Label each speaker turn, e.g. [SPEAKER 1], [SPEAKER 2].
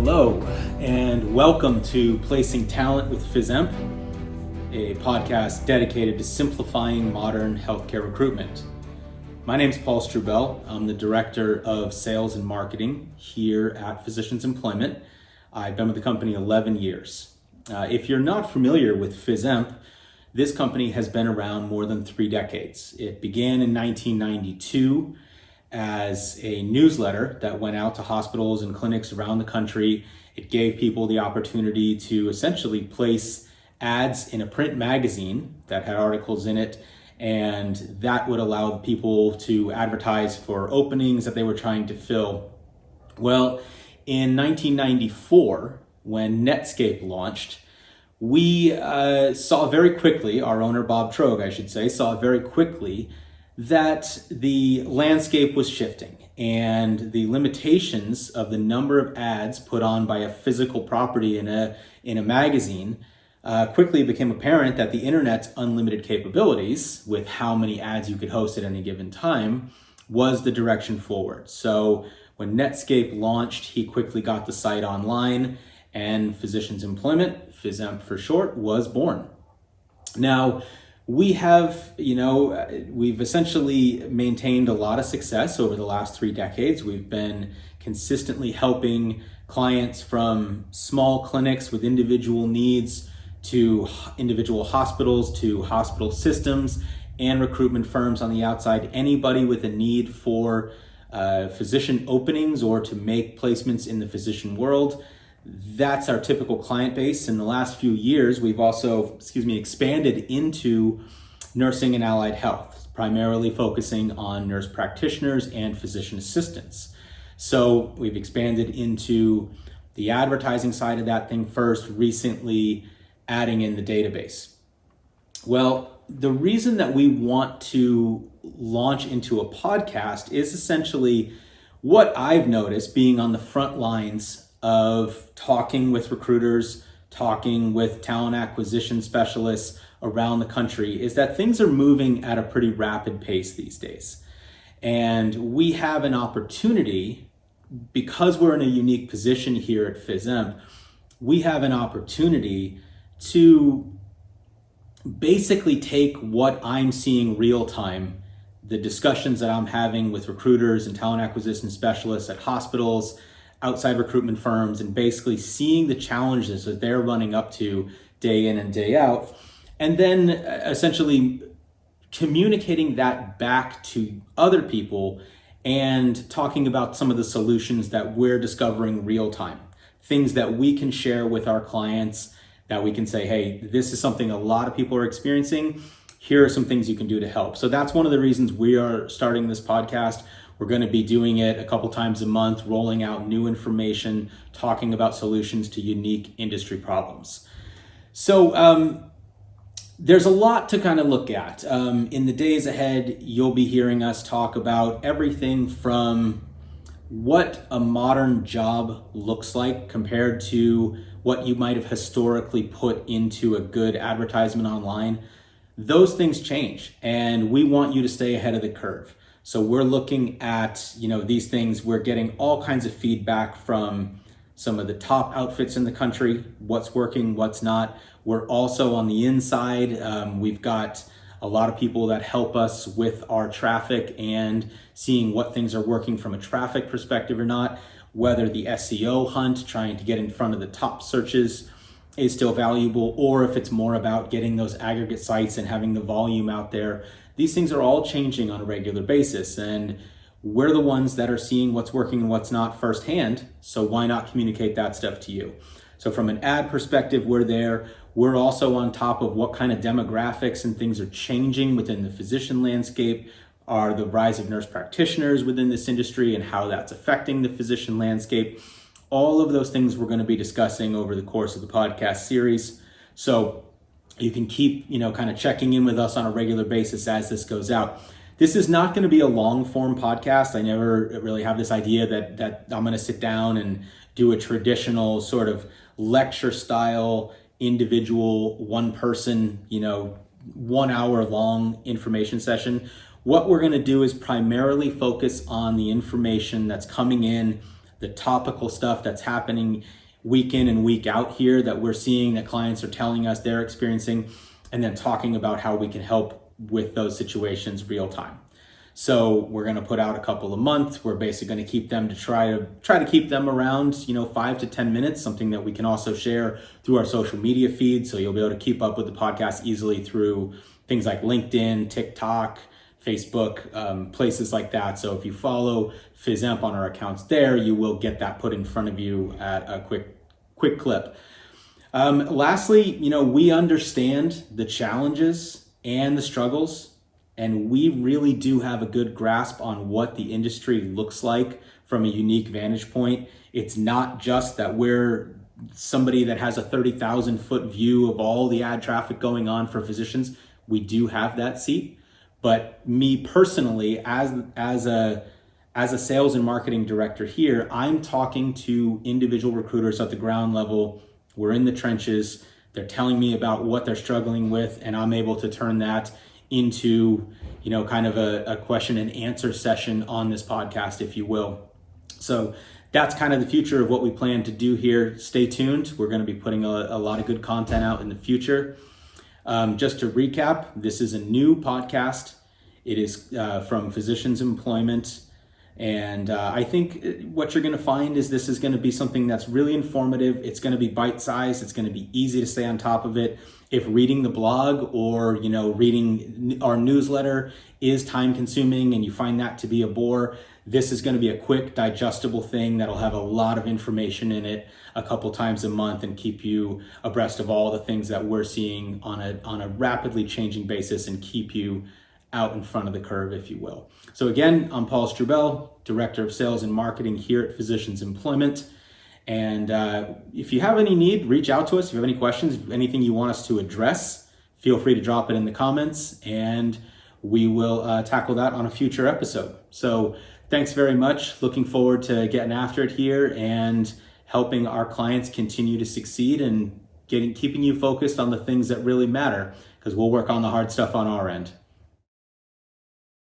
[SPEAKER 1] Hello, and welcome to Placing Talent with Physemp, a podcast dedicated to simplifying modern healthcare recruitment. My name is Paul Strubel. I'm the Director of Sales and Marketing here at Physicians Employment. I've been with the company 11 years. If you're not familiar with Physemp, this company has been around more than 3 decades. It began in 1992 as a newsletter that went out to hospitals and clinics around the country. It gave people the opportunity to essentially place ads in a print magazine that had articles in it, and that would allow the people to advertise for openings that they were trying to fill. Well, in 1994, when Netscape launched, we saw very quickly, our owner Bob Trogue, I should say, saw very quickly that the landscape was shifting and the limitations of the number of ads put on by a physical property in a magazine quickly became apparent that the internet's unlimited capabilities with how many ads you could host at any given time was the direction forward. So when Netscape launched, he quickly got the site online, and Physicians Employment, Physemp for short, was born. Now, we've essentially maintained a lot of success over the last 3 decades. We've been consistently helping clients from small clinics with individual needs to individual hospitals to hospital systems and recruitment firms on the outside. Anybody with a need for physician openings or to make placements in the physician world. That's our typical client base. In the last few years, we've also, expanded into nursing and allied health, primarily focusing on nurse practitioners and physician assistants. So we've expanded into the advertising side of that thing first, recently adding in the database. Well, the reason that we want to launch into a podcast is essentially what I've noticed being on the front lines of talking with recruiters, talking with talent acquisition specialists around the country, is that things are moving at a pretty rapid pace these days. And we have an opportunity, because we're in a unique position here at Physemp, we have an opportunity to basically take what I'm seeing real time, the discussions that I'm having with recruiters and talent acquisition specialists at hospitals, outside recruitment firms, and basically seeing the challenges that they're running up to day in and day out, and then essentially communicating that back to other people and talking about some of the solutions that we're discovering real time, things that we can share with our clients, that we can say, hey, this is something a lot of people are experiencing. Here are some things you can do to help. So that's one of the reasons we are starting this podcast. We're going to be doing it a couple times a month, rolling out new information, talking about solutions to unique industry problems. So there's a lot to kind of look at. In the days ahead, you'll be hearing us talk about everything from what a modern job looks like compared to what you might have historically put into a good advertisement online. Those things change, and we want you to stay ahead of the curve. So we're looking at, these things. We're getting all kinds of feedback from some of the top outfits in the country, what's working, what's not. We're also on the inside. We've got a lot of people that help us with our traffic and seeing what things are working from a traffic perspective or not, whether the SEO hunt, trying to get in front of the top searches, is still valuable, or if it's more about getting those aggregate sites and having the volume out there. These things are all changing on a regular basis, and we're the ones that are seeing what's working and what's not firsthand, so why not communicate that stuff to you? So from an ad perspective, we're there. We're also on top of what kind of demographics and things are changing within the physician landscape, are the rise of nurse practitioners within this industry and how that's affecting the physician landscape. All of those things we're going to be discussing over the course of the podcast series. So you can keep, kind of checking in with us on a regular basis as this goes out. This is not going to be a long form podcast. I never really have this idea that I'm going to sit down and do a traditional sort of lecture style, individual, one person, 1 hour long information session. What we're going to do is primarily focus on the information that's coming in the topical stuff that's happening week in and week out here that we're seeing that clients are telling us they're experiencing, and then talking about how we can help with those situations real time. So we're going to put out a couple a month. We're basically going to keep them to try to keep them around, 5 to 10 minutes, something that we can also share through our social media feed. So you'll be able to keep up with the podcast easily through things like LinkedIn, TikTok, Facebook, places like that. So if you follow Physemp on our accounts there, you will get that put in front of you at a quick clip. Lastly, we understand the challenges and the struggles, and we really do have a good grasp on what the industry looks like from a unique vantage point. It's not just that we're somebody that has a 30,000 foot view of all the ad traffic going on for physicians. We do have that seat, but me personally, as a sales and marketing director here, I'm talking to individual recruiters at the ground level. We're in the trenches. They're telling me about what they're struggling with, and I'm able to turn that into, kind of a question and answer session on this podcast, if you will. So that's kind of the future of what we plan to do here. Stay tuned. We're going to be putting a lot of good content out in the future. Just to recap, this is a new podcast. It is from Physicians Employment. And I think what you're going to find is this is going to be something that's really informative. It's going to be bite-sized. It's going to be easy to stay on top of it. If reading the blog or, reading our newsletter is time-consuming and you find that to be a bore, this is going to be a quick, digestible thing that'll have a lot of information in it a couple times a month and keep you abreast of all the things that we're seeing on a rapidly changing basis and keep you out in front of the curve, if you will. So again, I'm Paul Strubel, Director of Sales and Marketing here at Physicians Employment. And if you have any need, reach out to us. If you have any questions, anything you want us to address, feel free to drop it in the comments and we will tackle that on a future episode. So thanks very much. Looking forward to getting after it here and helping our clients continue to succeed and keeping you focused on the things that really matter, because we'll work on the hard stuff on our end.